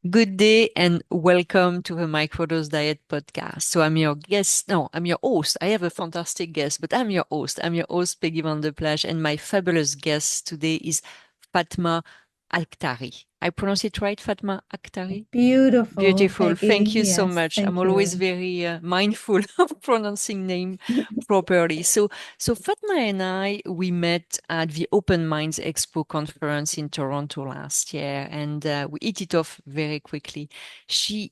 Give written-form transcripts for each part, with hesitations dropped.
Good day and welcome to the Microdose Diet podcast. So I'm your guest. No, I'm your host. I have a fantastic guest, but I'm your host. I'm your host, Peggy Van de Plassche, and my fabulous guest today is Fatma Akhtari. I pronounce it right, Fatma Akhtari? Beautiful, Beautiful. Thank Peggy. you so Yes, much. I'm thank always you. very mindful of pronouncing name properly. So Fatma and I, we met at the Open Minds Expo conference in Toronto last year, and we hit it off very quickly. She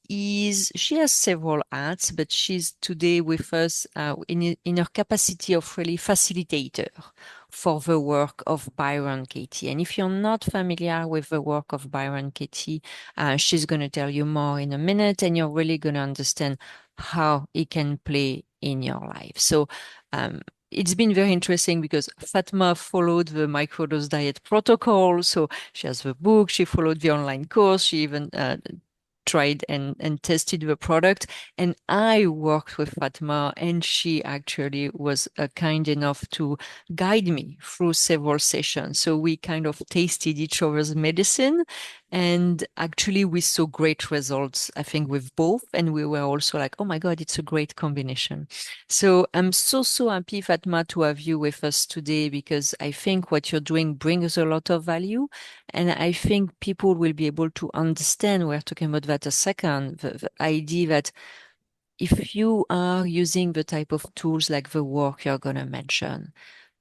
has several hats, but she's today with us in her capacity of really facilitator for the work of Byron Katie. And if you're not familiar with the work of Byron Katie, she's going to tell you more in a minute, and you're really going to understand how it can play in your life. So, it's been very interesting because Fatma followed the microdose diet protocol. So she has the book, she followed the online course, she even tried and tested the product. And I worked with Fatma, and she actually was kind enough to guide me through several sessions. So we kind of tasted each other's medicine, and actually we saw great results, I think, with both. And we were also like, oh my God, it's a great combination. So I'm so happy, Fatma, to have you with us today because I think what you're doing brings a lot of value. And I think people will be able to understand, we're talking about that a second, the idea that if you are using the type of tools like the work you're going to mention,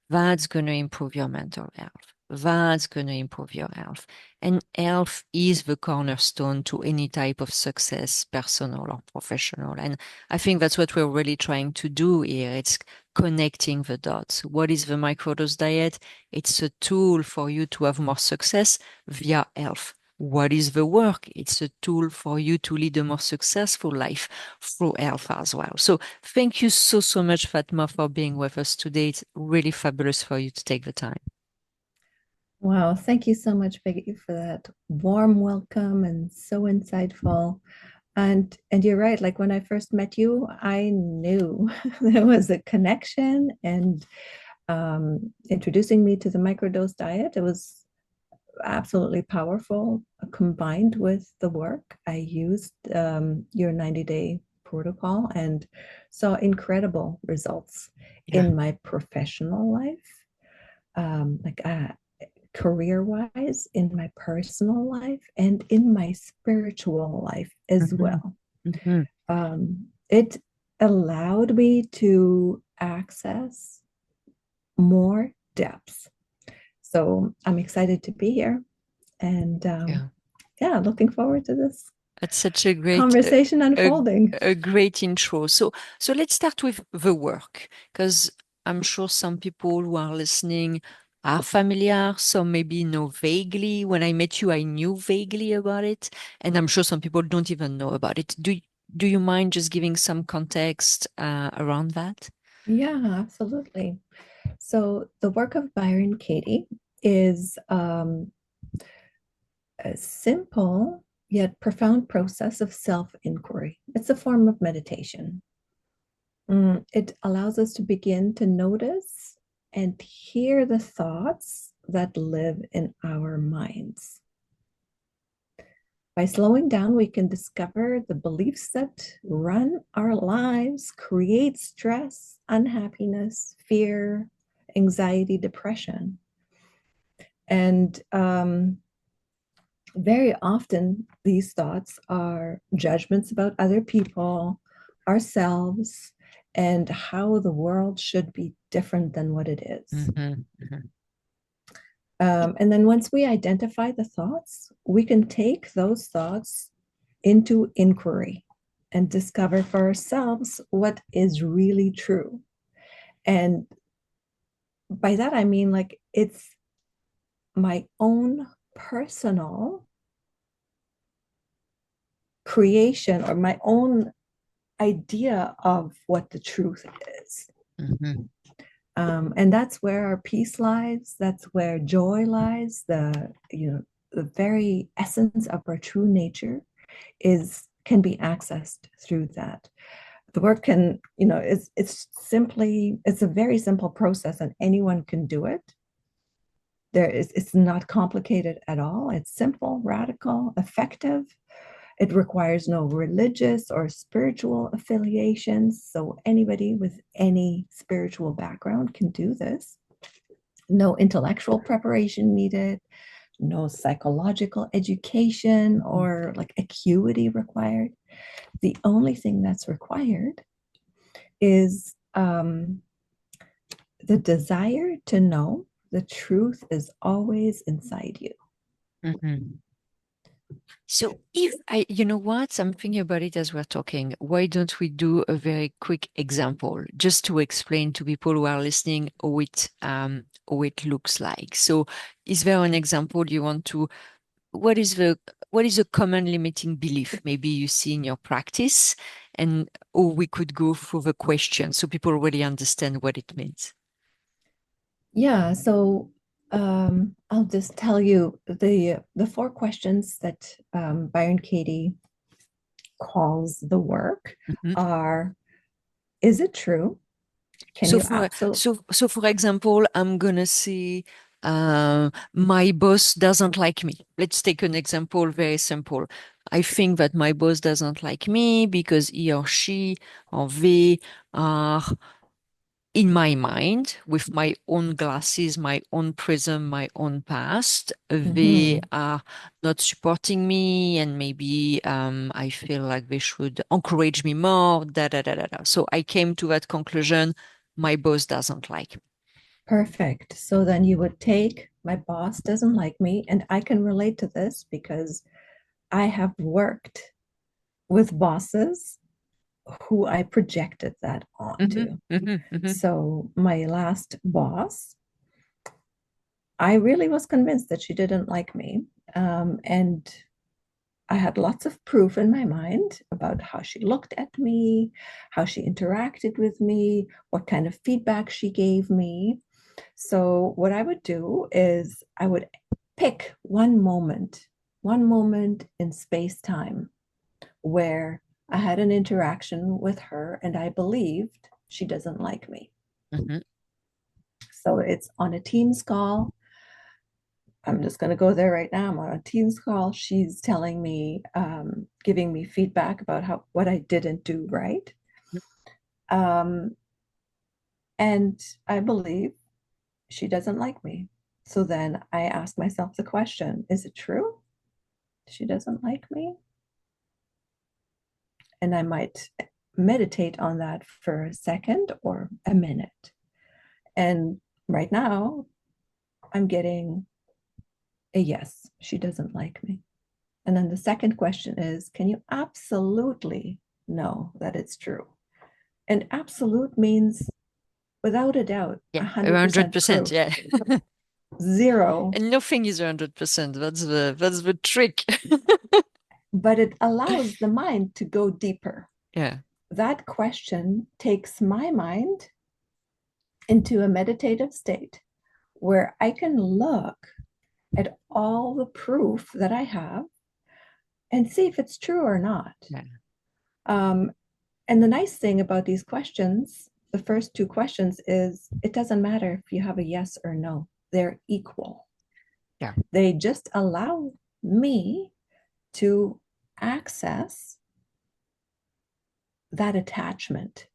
that's going to improve your mental health. That's going to improve your health. And health is the cornerstone to any type of success, personal or professional. And I think that's what we're really trying to do here. It's connecting the dots. What is the microdose diet? It's a tool for you to have more success via health. What is the work? It's a tool for you to lead a more successful life through health as well. So thank you so much, Fatma, for being with us today. It's really fabulous for you to take the time. Wow, thank you so much, Peggy, for that warm welcome and so insightful. And you're right, like when I first met you, I knew there was a connection and introducing me to the microdose diet, it was absolutely powerful combined with the work. I used your 90-day protocol and saw incredible results Yeah. in my professional life, like career wise, in my personal life, and in my spiritual life as hmm well. hmm It allowed me to access more depth. So I'm excited to be here and Yeah. yeah, looking forward to this That's such a conversation a, unfolding. a great intro. So let's start with the work, because I'm sure some people who are listening are familiar, some maybe know vaguely. When I met you, I knew vaguely about it, and I'm sure some people don't even know about it. Do you mind just giving some context around that? Yeah, absolutely. So the work of Byron Katie is a simple yet profound process of self-inquiry. It's a form of meditation. It allows us to begin to notice and hear the thoughts that live in our minds. By slowing down, we can discover the beliefs that run our lives, create stress, unhappiness, fear, anxiety, depression. And very often, these thoughts are judgments about other people, ourselves, and how the world should be different than what it is. hmm hmm And then once we identify the thoughts, we can take those thoughts into inquiry and discover for ourselves what is really true. And by that, I mean, like, it's my own personal creation or my own idea of what the truth is. hmm And that's where our peace lies. That's where joy lies. The very essence of our true nature is can be accessed through that. The work can, it's a very simple process and anyone can do it. It's not complicated at all. It's simple, radical, effective. It requires no religious or spiritual affiliations. So anybody with any spiritual background can do this. No intellectual preparation needed, no psychological education or like acuity required. The only thing that's required is the desire to know the truth is always inside you. Mhm. So if you know what, I'm thinking about it as we're talking. Why don't we do a very quick example just to explain to people who are listening how it looks like. So is there an example you want to, what is the what is a common limiting belief maybe you see in your practice? And or we could go through the question so people really understand what it means. Yeah, so I'll just tell you the four questions that Byron Katie calls the work Mhm. are: is it true? Can So you for absolutely? so for example, I'm gonna say my boss doesn't like me. Let's take an example very simple. I think that my boss doesn't like me because he or she or they are in my mind with my own glasses, my own prism, my own past. They Mhm. are not supporting me, and maybe I feel like they should encourage me more. Da da da da da. So I came to that conclusion. My boss doesn't like me. Perfect. So then you would take my boss doesn't like me, and I can relate to this because I have worked with bosses who I projected that Hmm. onto. Hmm. Hmm. So my last boss, I really was convinced that she didn't like me. And I had lots of proof in my mind about how she looked at me, how she interacted with me, what kind of feedback she gave me. So, what I would do is I would pick one moment in space time where I had an interaction with her and I believed she doesn't like me. Hmm. So, it's on a Teams call. I'm just going to go there right now. I'm on a Teams call. She's telling me, giving me feedback about what I didn't do right. Um, and I believe she doesn't like me. So then I ask myself the question, is it true? She doesn't like me? And I might meditate on that for a second or a minute. And right now, I'm getting a yes, she doesn't like me. And then the second question is, can you absolutely know that it's true? And absolute means without a doubt, Yeah, 100% 100%. proof, Yeah, zero. and nothing is 100%. That's the trick. But it allows the mind to go deeper. Yeah. That question takes my mind into a meditative state where I can look at all the proof that I have and see if it's true or not. Yeah. Um, and the nice thing about these questions, the first two questions, is it doesn't matter if you have a yes or no, they're equal. Yeah. They just allow me to access that attachment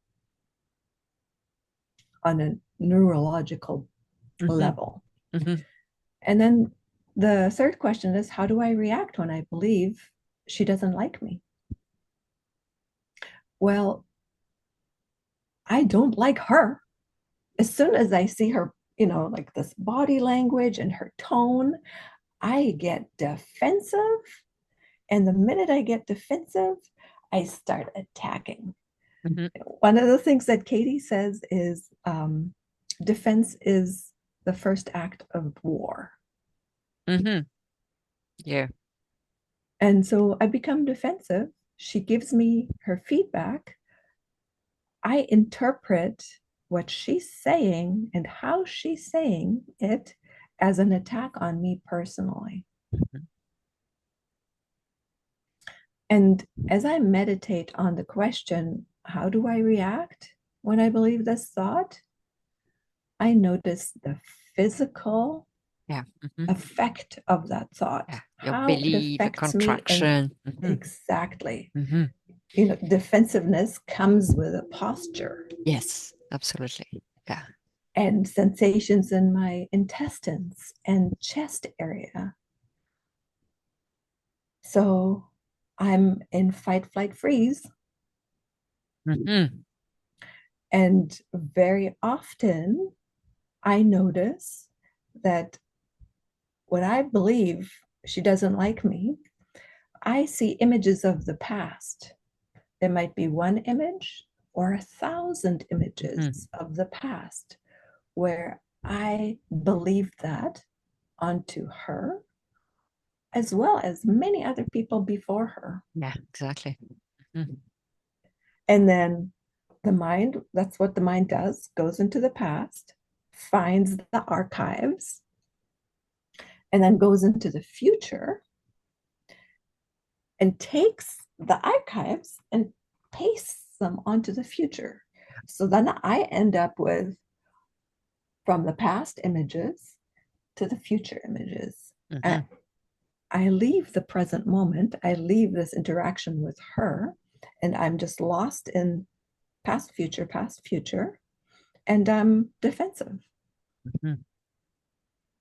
on a neurological Hmm. level. Hmm. And then the third question is, how do I react when I believe she doesn't like me? Well, I don't like her. As soon as I see her, like this body language and her tone, I get defensive. And the minute I get defensive, I start attacking. Hmm. One of the things that Katie says is defense is the first act of war. Hmm. Yeah. And so I become defensive. She gives me her feedback. I interpret what she's saying and how she's saying it as an attack on me personally. Mhm. And as I meditate on the question, how do I react when I believe this thought? I notice the physical Yeah. Hmm. effect of that Yeah. thought, Your how it belly, the affects me, and contraction. Hmm. exactly, Hmm. defensiveness comes with a posture Yes, absolutely. Yeah. and sensations in my intestines and chest area. So I'm in fight, flight, freeze. Hmm. And very often I notice that when I believe she doesn't like me, I see images of the past. There might be one image or 1,000 Hmm. images of the past where I believe that onto her, as well as many other people before her. Yeah, exactly. Hmm. And then the mind, that's what the mind does, goes into the past, finds the archives, and then goes into the future and takes the archives and pastes them onto the future. So then I end up with from the past images to the future images. Hmm. I, I leave the present moment, I leave this interaction with her, and I'm just lost in past, future, and I'm defensive, Hmm.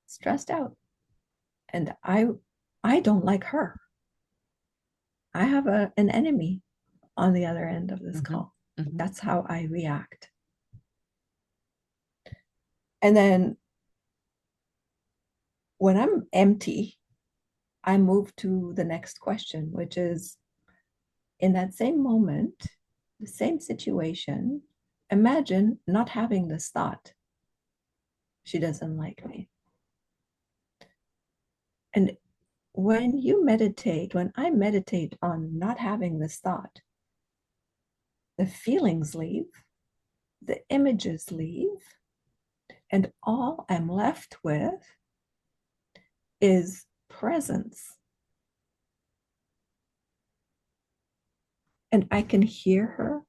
stressed out, and I don't like her. I have an enemy on the other end of this Hmm. call. Hmm. That's how I react. And then when I'm empty, I move to the next question, which is in that same moment, the same situation, imagine not having this thought. She doesn't like me. And when I meditate on not having this thought, the feelings leave, the images leave, and all I'm left with is presence. And I can hear her,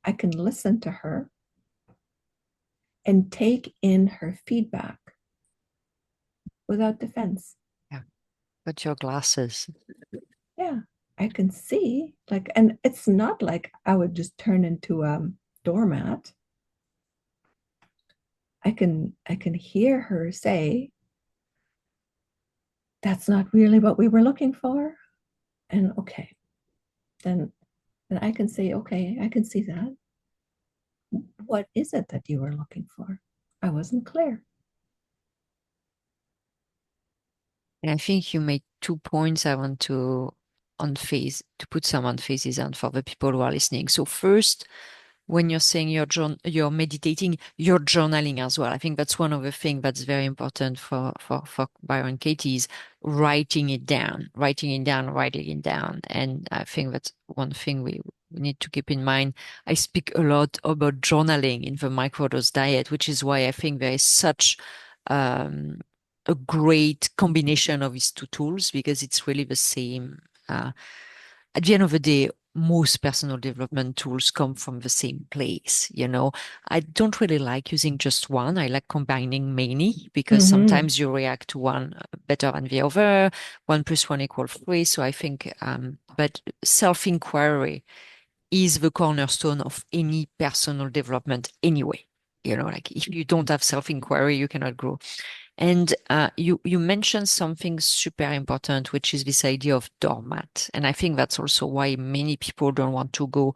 I can listen to her, and take in her feedback without defense. Yeah. Put your glasses. Yeah, I can see, like, and it's not like I would just turn into a doormat. I can hear her say, that's not really what we were looking for. And okay, then then I can say, okay, I can see that. What is it that you were looking for? I wasn't clear. And I think you made 2 points I want to on phase to put some on phases and for the people who are listening. So first, when you're saying you're meditating, you're journaling as well. I think that's one of the things that's very important for Byron Katie is writing it down, writing it down. And I think that's one thing we need to keep in mind. I speak a lot about journaling in the microdose diet, which is why I think there is such um, a great combination of these two tools because it's really the same. At the end of the day, most personal development tools come from the same place. I don't really like using just one. I like combining many because Mm-hmm. sometimes you react to one better than the other. 1 + 1 = 3. So I think, but self-inquiry is the cornerstone of any personal development anyway. Like if you don't have self-inquiry, you cannot grow. And you mentioned something super important, which is this idea of doormat. And I think that's also why many people don't want to go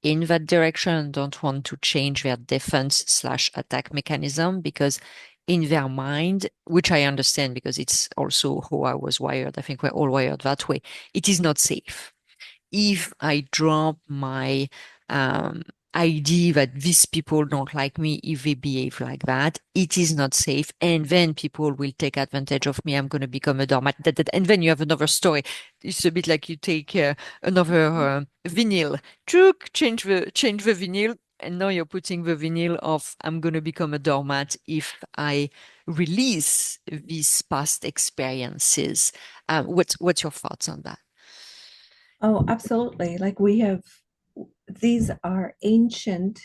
in that direction, don't want to change their defense/attack mechanism because in their mind, which I understand because it's also how I was wired. I think we're all wired that way. It is not safe if I drop my idea that these people don't like me if they behave like that, it is not safe. And then people will take advantage of me. I'm going to become a doormat. And then you have another story. It's a bit like you take another vinyl, change the vinyl. And now you're putting the vinyl of I'm going to become a doormat if I release these past experiences. What's your thoughts on that? Oh, absolutely. Like we have, these are ancient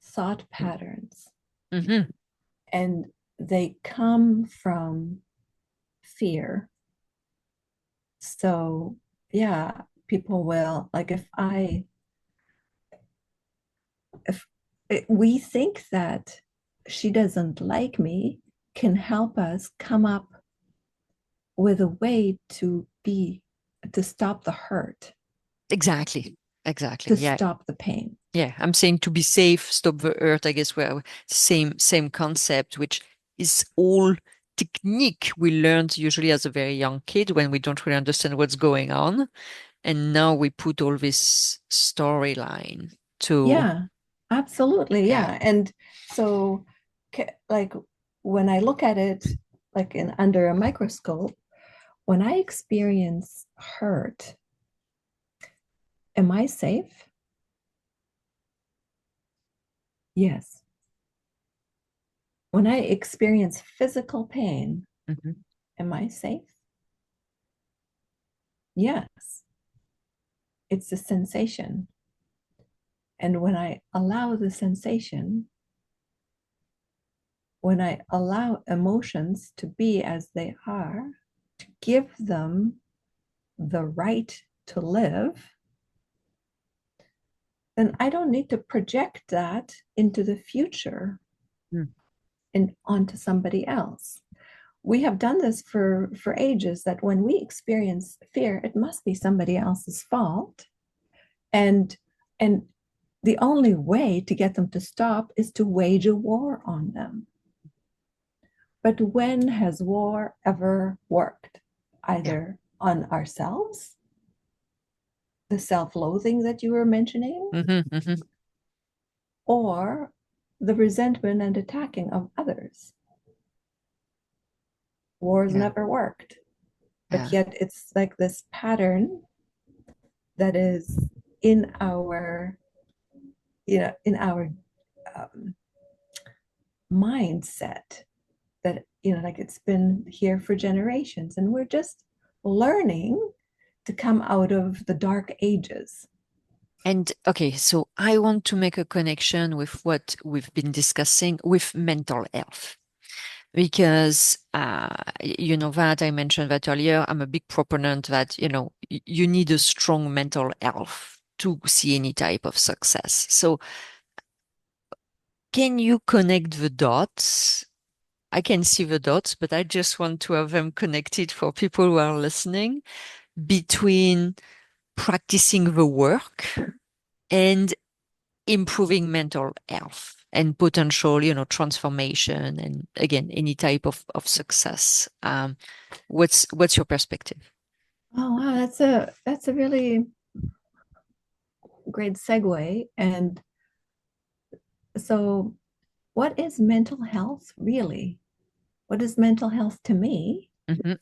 thought patterns, Hmm. and they come from fear. So, yeah, people will, like, if we think that she doesn't like me, can help us come up with a way to stop the hurt, Exactly. Exactly. to Yeah. stop the pain. Yeah. I'm saying to be safe, stop the hurt, I guess we're same concept, which is all technique we learned usually as a very young kid when we don't really understand what's going on. And now we put all this storyline to, Yeah, absolutely. yeah. Yeah. And so, like, when I look at it, like in under a microscope, when I experience hurt, am I safe? Yes. When I experience physical pain, Mhm. am I safe? Yes. It's a sensation. And when I allow the sensation, when I allow emotions to be as they are, to give them the right to live, then I don't need to project that into the future Mm. and onto somebody else. We have done this for ages, that when we experience fear, it must be somebody else's fault. And and the only way to get them to stop is to wage a war on them. But when has war ever worked? Yeah. Either on ourselves, the self-loathing that you were mentioning, Hmm. Hmm. or the resentment and attacking of others. Wars Yeah. never worked, but Yeah. yet it's like this pattern that is in our, in our um, mindset, that, like, it's been here for generations, and we're just learning to come out of the dark ages. And okay, so I want to make a connection with what we've been discussing with mental health. Because you know that I mentioned that earlier, I'm a big proponent that, you need a strong mental health to see any type of success. So can you connect the dots? I can see the dots, but I just want to have them connected for people who are listening between practicing the work and improving mental health and potential, transformation and again, any type of success. What's your perspective? Oh wow, that's a really great segue. And so, what is mental health really? What is mental health to me? Hmm.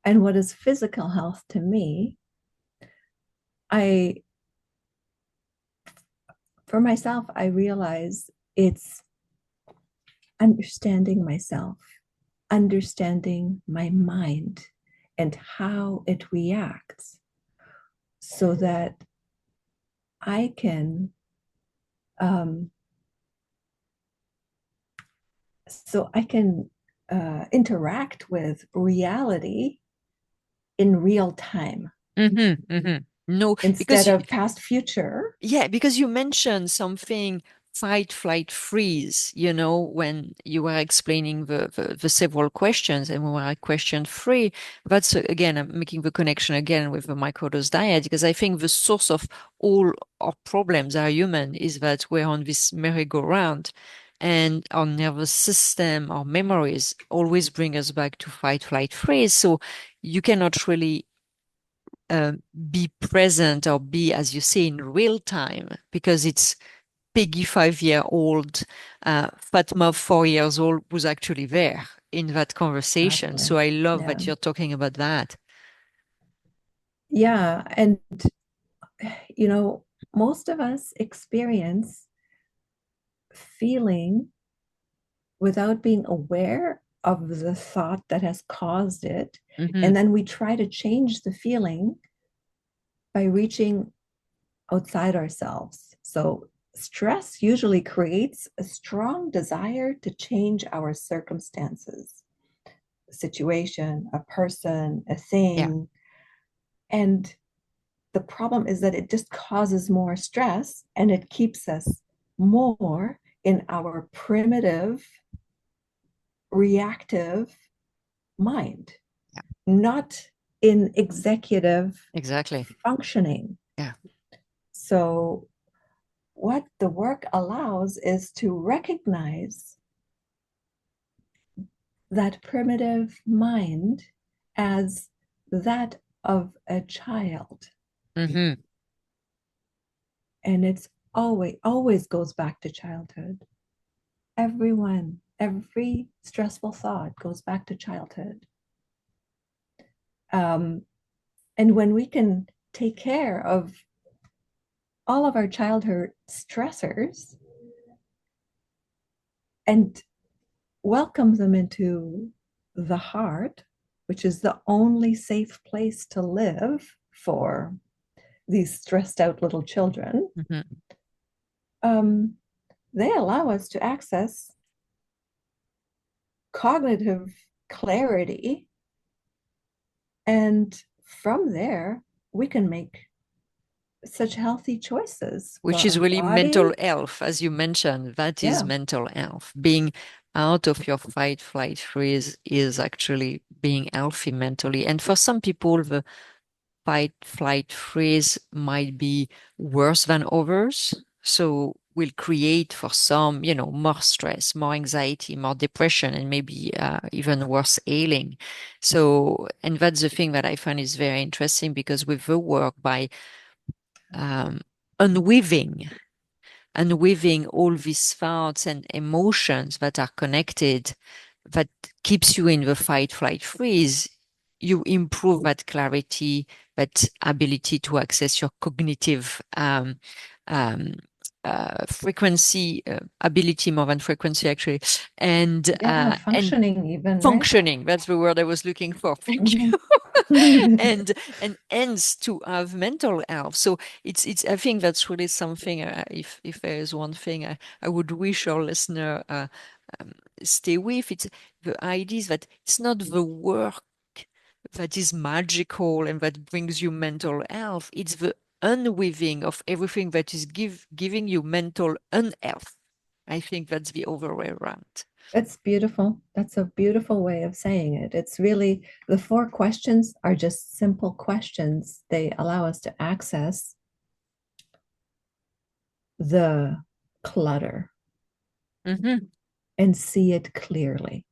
And what is physical health to me? I, for myself, I realize it's understanding myself, understanding my mind and how it reacts, so that I can um, interact with reality in real time Hmm. Hmm. No, instead because of past future. yeah, because you mentioned something fight, flight, freeze, when you were explaining the several questions and we were at question three. That's again, I'm making the connection again with the microdose diet because I think the source of all our problems are human is that we're on this merry-go-round and our nervous system, our memories always bring us back to fight, flight, freeze. So you cannot really uh, be present or be, as you say, in real time because it's Peggy 5 year old, Fatma 4 years old was actually there in that conversation. So Exactly. I love Yeah. that you're talking about that. Yeah. And, you know, most of us experience feeling without being aware of the thought that has caused it. Hmm. And then we try to change the feeling by reaching outside ourselves. So stress usually creates a strong desire to change our circumstances, a situation, a person, a Yeah, thing. And the problem is that it just causes more stress and it keeps us more in our primitive, reactive mind, yeah, not in executive exactly. functioning. Yeah. So, what the work allows is to recognize that primitive mind as that of a child. Hmm. And it's always goes back to childhood. Every stressful thought goes back to childhood. Um, and when we can take care of all of our childhood stressors and welcome them into the heart, which is the only safe place to live for these stressed out little children, Hmm. um, they allow us to access cognitive clarity. And from there, we can make such healthy choices for Which is our really mental body. health, as you mentioned. That is Yeah, mental health. Being out of your fight, flight, freeze is actually being healthy mentally. And for some people, the fight, flight, freeze might be worse than others. So will create for some, more stress, more anxiety, more depression, and maybe even worse ailing. So, and that's the thing that I find is very interesting because with the work by um, unweaving weaving all these thoughts and emotions that are connected, that keeps you in the fight, flight, freeze, you improve that clarity, that ability to access your cognitive um, frequency, ability more than frequency actually, yeah, and functioning even, right? functioning. That's the word I was looking for. Thank you. Mhm. And ends to have mental health. So it's I think that's really something. If there is one thing I would wish our listener um, stay with, it's the ideas that it's not the work that is magical and that brings you mental health. It's the unweaving of everything that is giving you mental unhealth. I think that's the other way around. It's beautiful. That's a beautiful way of saying it. It's really the four questions are just simple questions. They allow us to access the clutter Hmm. and see it clearly.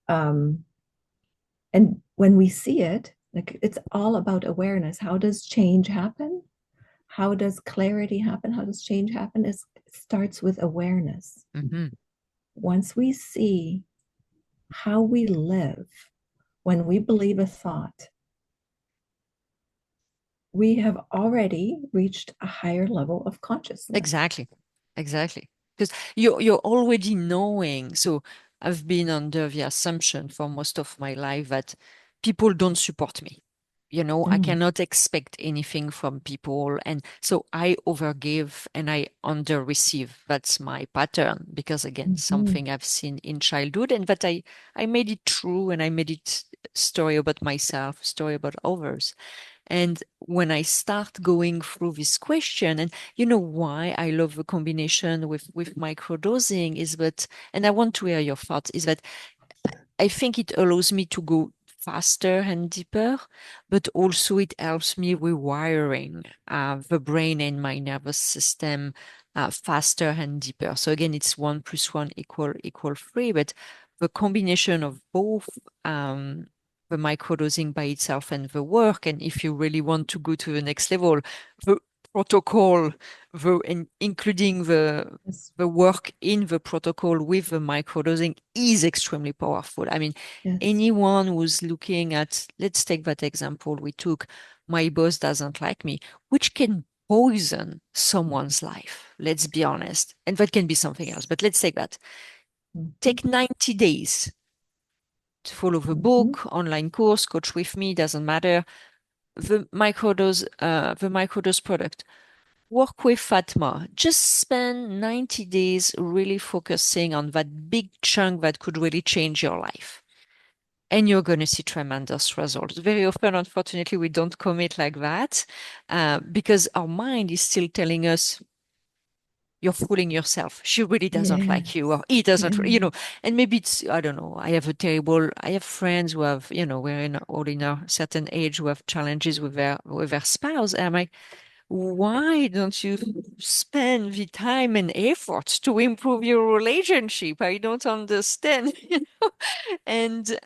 Um, and when we see it, like it's all about awareness. How does change happen? How does clarity happen? How does change happen? It starts with awareness. Hmm. Once we see how we live, when we believe a thought, we have already reached a higher level of consciousness. Exactly. Exactly. Because you're already knowing. So I've been under the assumption for most of my life that people don't support me. I Mm. cannot expect anything from people. And so I overgive and I under receive. That's my pattern. Because again, Mhm. something I've seen in childhood and that I made it true and I made it story about myself, story about others. And when I start going through this question, and why I love the combination with microdosing is that, and I want to hear your thoughts, is that I think it allows me to go faster and deeper, but also it helps me rewiring the brain and my nervous system faster and deeper. So again, it's 1 + 1 equal 3, but the combination of both the microdosing by itself and the work, and if you really want to go to the next level, the protocol, including Yes, the work in the protocol with the microdosing is extremely powerful. I mean, yes. anyone who's looking at, let's take that example we took, my boss doesn't like me, which can poison someone's life, let's be honest. And that can be something else, but let's take that. Mhm. Take 90 days to follow the Mhm. book, online course, coach with me, doesn't matter. The microdose product. work with Fatma. Just spend 90 days really focusing on that big chunk that could really change your life. And you're going to see tremendous results. Very often, unfortunately, we don't commit like that because our mind is still telling us, you're fooling yourself. She really doesn't like you, or Yes. he doesn't, Yeah. and maybe it's, I don't know. I have friends who have, we're all in a certain age who have challenges with their spouse. And I'm like, why don't you spend the time and effort to improve your relationship? I don't understand, And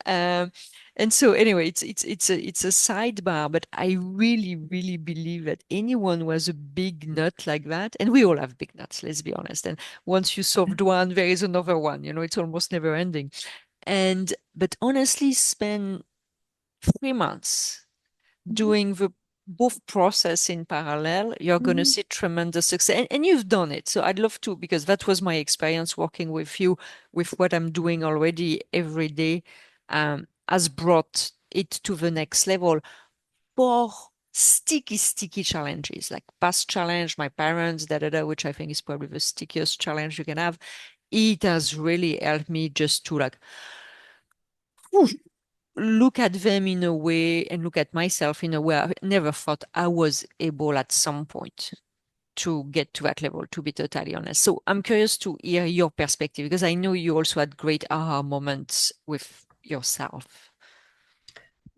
and so anyway, it's a sidebar, but I really, really believe that anyone who has a big nut like that, and we all have big nuts, let's be honest. And once you solved one, there is another one, it's almost never ending. But honestly, spend 3 months Mhm. doing the both process in parallel, you're going to Mhm. see tremendous success. And you've done it. So I'd love to, because that was my experience working with you, with what I'm doing already every day, has brought it to the next level for sticky, sticky challenges, like past challenge, my parents, which I think is probably the stickiest challenge you can have. It has really helped me just to like, whew, look at them in a way and look at myself in a way I never thought I was able at some point to get to that level, to be totally honest. So I'm curious to hear your perspective because I know you also had great aha moments with yourself.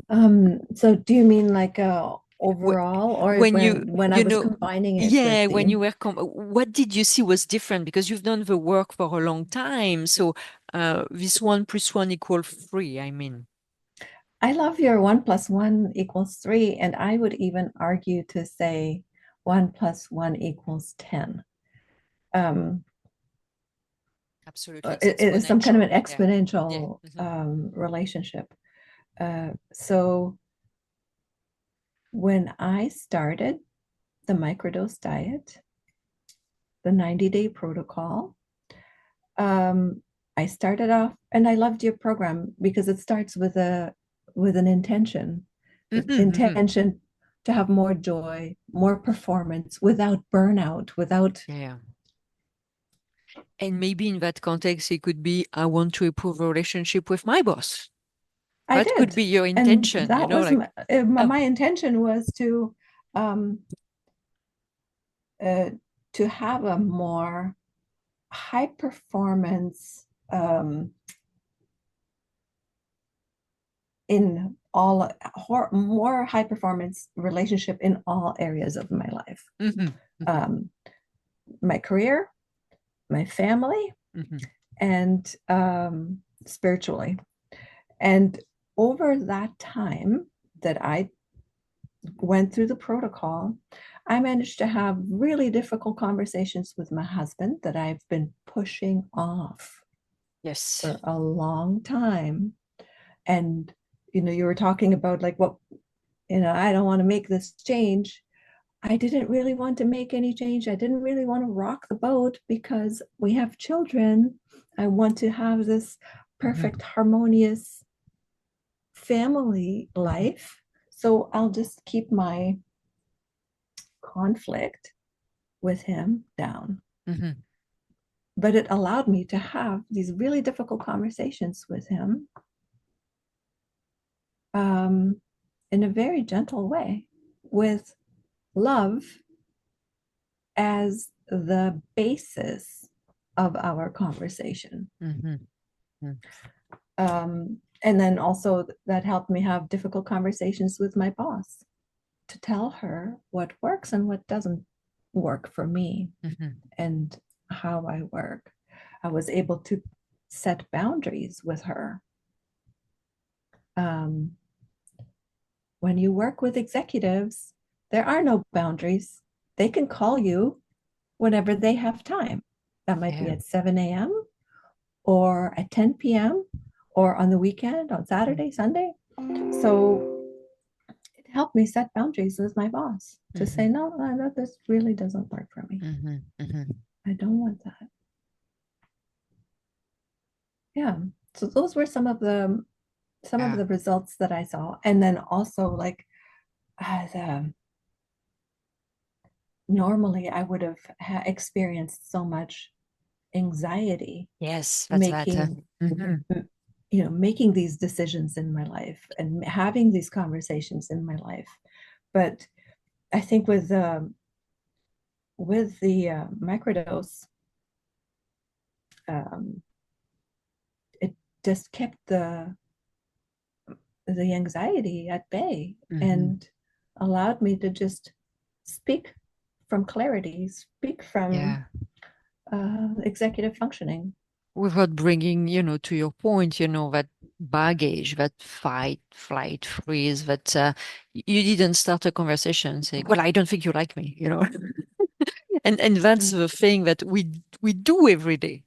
So do you mean like Wh- overall, or When when I was combining it with yeah, when the you were, what did you see was different? Because you've done the work for a long time. So this 1 + 1 = 3, I mean. I love your 1 + 1 = 3, and I would even argue to say 1 + 1 = 10. Um, Absolutely. It's it is some kind of an exponential. Yeah. Yeah. exponential Mhm. relationship. So when I started the microdose diet, the 90-day protocol, um, I started off, and I loved your program because it starts with an intention, the Mhm, mhm. intention to have more joy, more performance without burnout, without. Yeah. And maybe in that context, it could be, I want to improve a relationship with my boss. I That could did, be your and intention, that was like, oh, my intention was um, uh, to have a more high performance in all more high performance relationship in all areas of my life, hmm hmm um, my career, my family, hmm and spiritually. And over that time that I went through the protocol, I managed to have really difficult conversations with my husband that I've been pushing off yes. for a long time. And you were talking about like what, I don't want to make this change. I didn't really want to make any change. I didn't really want to rock the boat because we have children. I want to have this hmm perfect, harmonious family hmm life. So I'll just keep my conflict with him down. hmm But it allowed me to have these really difficult conversations with him, um, in a very gentle way, with love as the basis of our conversation. hmm And then also that helped me have difficult conversations with my boss to tell her what works and what doesn't work for me hmm and how I work. I was able to set boundaries with her. Um, when you work with executives, there are no boundaries. They can call you whenever they have time. That might be Yeah. at 7 a.m. or at 10 p.m. or on the weekend, on Saturday, Sunday. So it helped me set boundaries with my boss to say, hmm no, no, this really doesn't work for me. hmm hmm I don't want that. Yeah. So those were some of the Yeah. results that I saw. And then also like the normally I would have experienced so much anxiety Yes, that's that. making, Mhm. making these decisions in my life and having these conversations in my life. But I think with the microdose, um, it just kept the anxiety at bay Mhm. and allowed me to just speak from clarity, speak from Yeah. executive functioning. Without bringing, to your point, that baggage, that fight, flight, freeze, that you didn't start a conversation saying, "Well, I don't think you like me," and that's the thing that we do every day.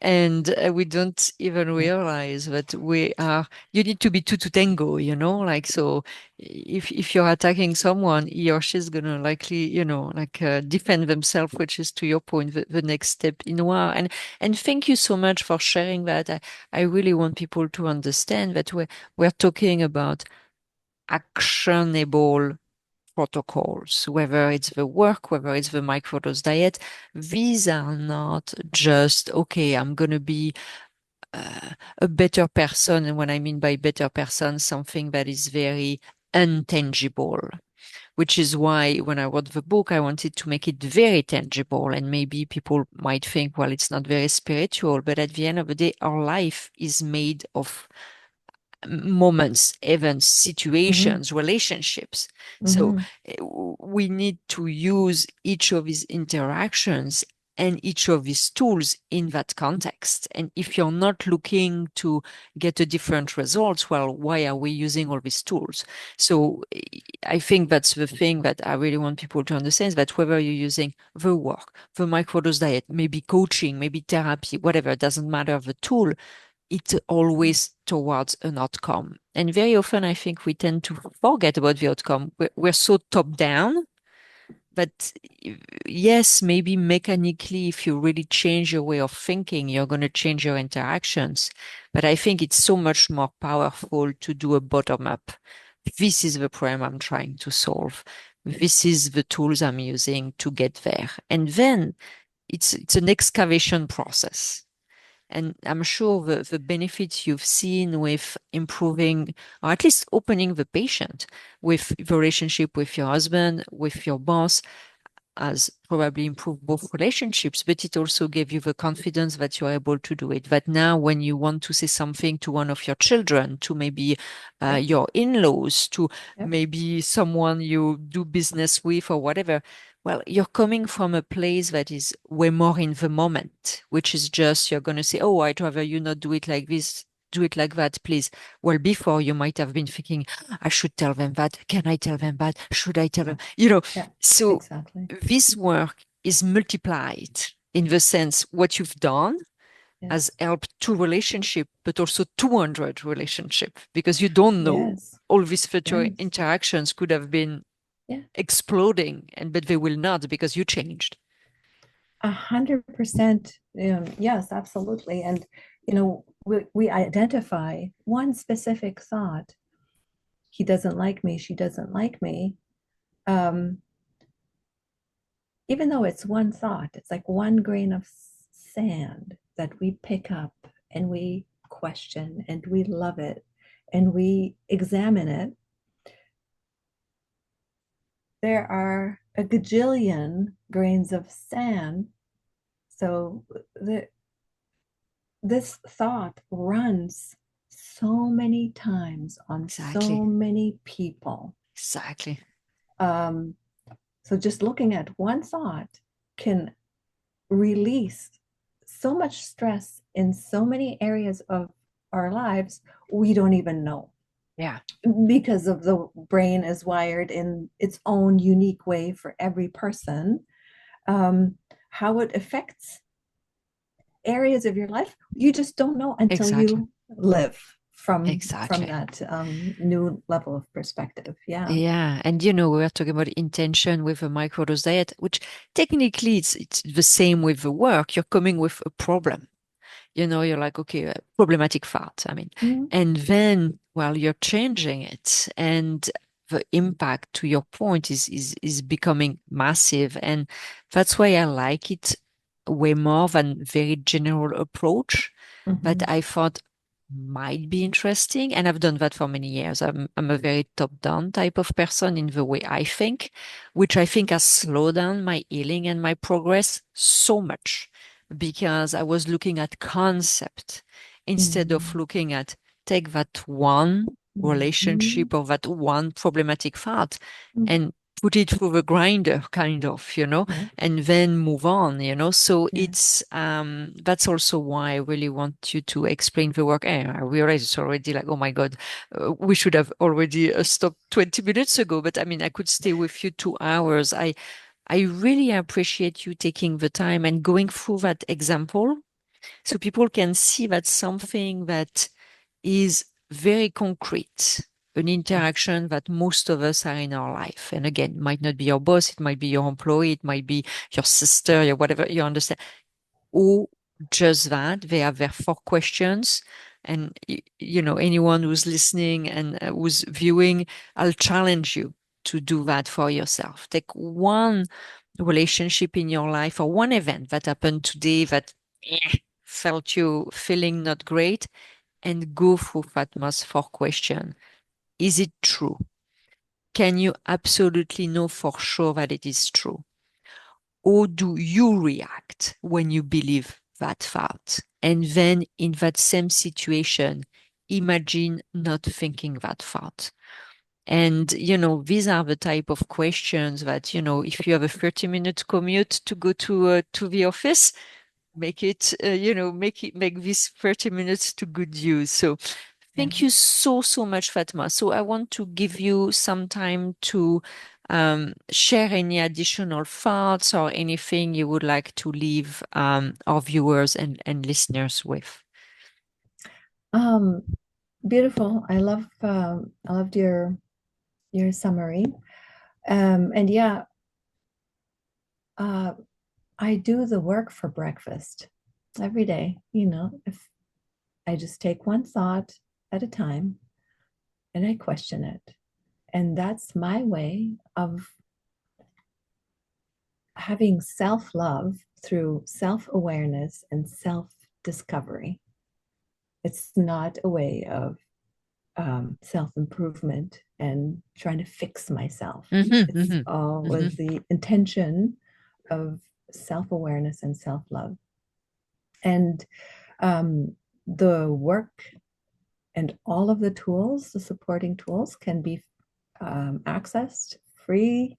And we don't even Yeah. realize that you need to be two to tango, like, so if you're attacking someone, he or she's gonna likely, like, defend themselves, which is, to your point, the next step in war. And thank you so much for sharing that. I really want people to understand that we're talking about actionable protocols, whether it's the work, whether it's the microdose diet. These are not just, okay, I'm going to be a better person. And what I mean by better person, something that is very intangible, which is why when I wrote the book, I wanted to make it very tangible. And maybe people might think, well, it's not very spiritual, but at the end of the day, our life is made of moments, events, Mm-hmm. situations, relationships. So Mm-hmm. we need to use each of these interactions and each of these tools in that context. And if you're not looking to get a different results, well, why are we using all these tools? So I think that's the thing that I really want people to understand, is that whether you're using the work, the microdose diet, maybe coaching, maybe therapy, whatever, it doesn't matter the tool, it's always towards an outcome. And very often, I think we tend to forget about the outcome. We're so top down, but yes, maybe mechanically, if you really change your way of thinking, you're going to change your interactions. But I think it's so much more powerful to do a bottom up. This is the problem I'm trying to solve. This is the tools I'm using to get there. And then it's an excavation process. And I'm sure the benefits you've seen with improving, or at least opening the patient with the relationship with your husband, with your boss, has probably improved both relationships, but it also gave you the confidence that you're able to do it. That now, when you want to say something to one of your children, to maybe Yep. your in-laws, to Yep. maybe someone you do business with or whatever, well, you're coming from a place that is way more in the moment, which is just you're going to say, "Oh, I'd rather you not do it like this. Do it like that, please." Well, before you might have been thinking, "I should tell them that. Can I tell them that? Should I tell Yeah. them?" Yeah. So Exactly. this work is multiplied in the sense what you've done has Yes. helped two relationship, but also 200 relationship, because you don't know Yes. all these future Yes. interactions could have been Yeah. exploding, and but they will not because you changed. 100%. Yes, absolutely. And we identify one specific thought. He doesn't like me. She doesn't like me. Um, Even though it's one thought, it's like one grain of sand that we pick up and we question and we love it and we examine it. There are a gajillion grains of sand. So the, this thought runs so many times on so Exactly. many people. Exactly. Um, so just looking at one thought can release so much stress in so many areas of our lives we don't even know, Yeah. because of the brain is wired in its own unique way for every person. um, how it affects areas of your life you just don't know until Exactly. you live from Exactly. that new level of perspective. Yeah. Yeah, and we were talking about intention with a microdose diet, which technically it's the same with the work. You're coming with a problem. You're like, okay, problematic thought. I mean, Mhm. and then, well, you're changing it. And the impact, to your point, is becoming massive. And that's why I like it way more than very general approach that Mhm. I thought might be interesting. And I've done that for many years. I'm a very top-down type of person in the way I think, which I think has slowed down my healing and my progress so much because I was looking at concept instead of Mhm. looking at take that one Mhm. relationship or that one problematic thought Mhm. and put it through the grinder, kind of, Yeah. and then move on, So Yeah. it's that's also why I really want you to explain the work. I realize it's already like, oh my God, we should have already stopped 20 minutes ago, but I mean, I could stay with you 2 hours. I really appreciate you taking the time and going through that example so people can see that something that is very concrete, an Yes. interaction that most of us are in our life. And again, it might not be your boss, it might be your employee, it might be your sister, your whatever, you understand. Or just that, they have their 4 questions. And, anyone who's listening and who's viewing, I'll challenge you to do that for yourself. Take one relationship in your life or one event that happened today that felt you feeling not great and go through Fatma's 4 question. Is it true? Can you absolutely know for sure that it is true? Or do you react when you believe that thought? And then in that same situation, imagine not thinking that thought. And, these are the type of questions that, if you have a 30-minute commute to go to the office, make this 30 minutes to good use. So Yeah. thank you so, so much, Fatma. So I want to give you some time to share any additional thoughts or anything you would like to leave our viewers and listeners with. Um, Beautiful. I loved your summary. And yeah, uh, I do the work for breakfast every day. If I just take one thought at a time and I question it. And that's my way of having self love through self awareness and self discovery. It's not a way of self improvement and trying to fix myself. Mm-hmm, It's mm-hmm, all mm-hmm. with the intention of self awareness and self love. And the work and all of the tools, the supporting tools, can be accessed free,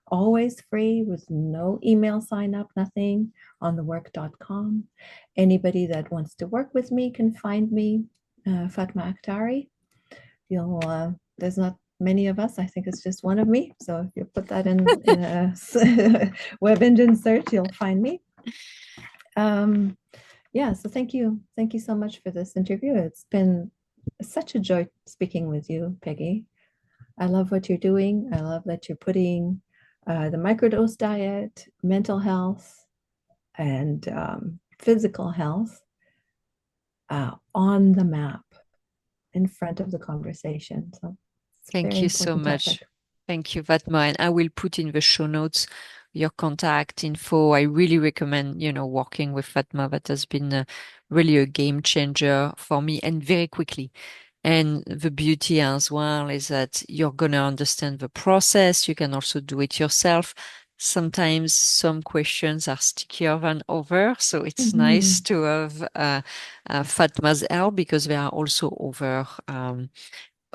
always free, with no email sign up, nothing, on thework.com. Anybody that wants to work with me can find me, Fatma Akhtari. There's not many of us. I think it's just one of me. So if you put that in a web engine search, you'll find me. Um, yeah, so thank you so much for this interview. It's been such a joy speaking with you, Peggy. I love what you're doing. I love that you're putting the microdose diet, mental health, and physical health on the map in front of the conversation. So it's a Thank very you so important much. topic. Thank you, Fatma. And I will put in the show notes your contact info. I really recommend, working with Fatma. That has been really a game changer for me and very quickly. And the beauty as well is that you're going to understand the process. You can also do it yourself. Sometimes some questions are stickier than others. So it's nice Mhm. to have Fatma's help because there are also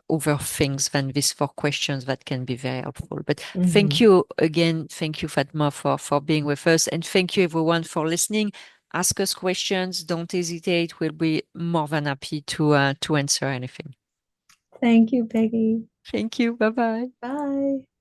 over things than these 4 questions that can be very helpful. But thank Mhm. you again. Thank you, Fatma, for being with us. And thank you, everyone, for listening. Ask us questions. Don't hesitate. We'll be more than happy to answer anything. Thank you, Peggy. Thank you. Bye bye. Bye.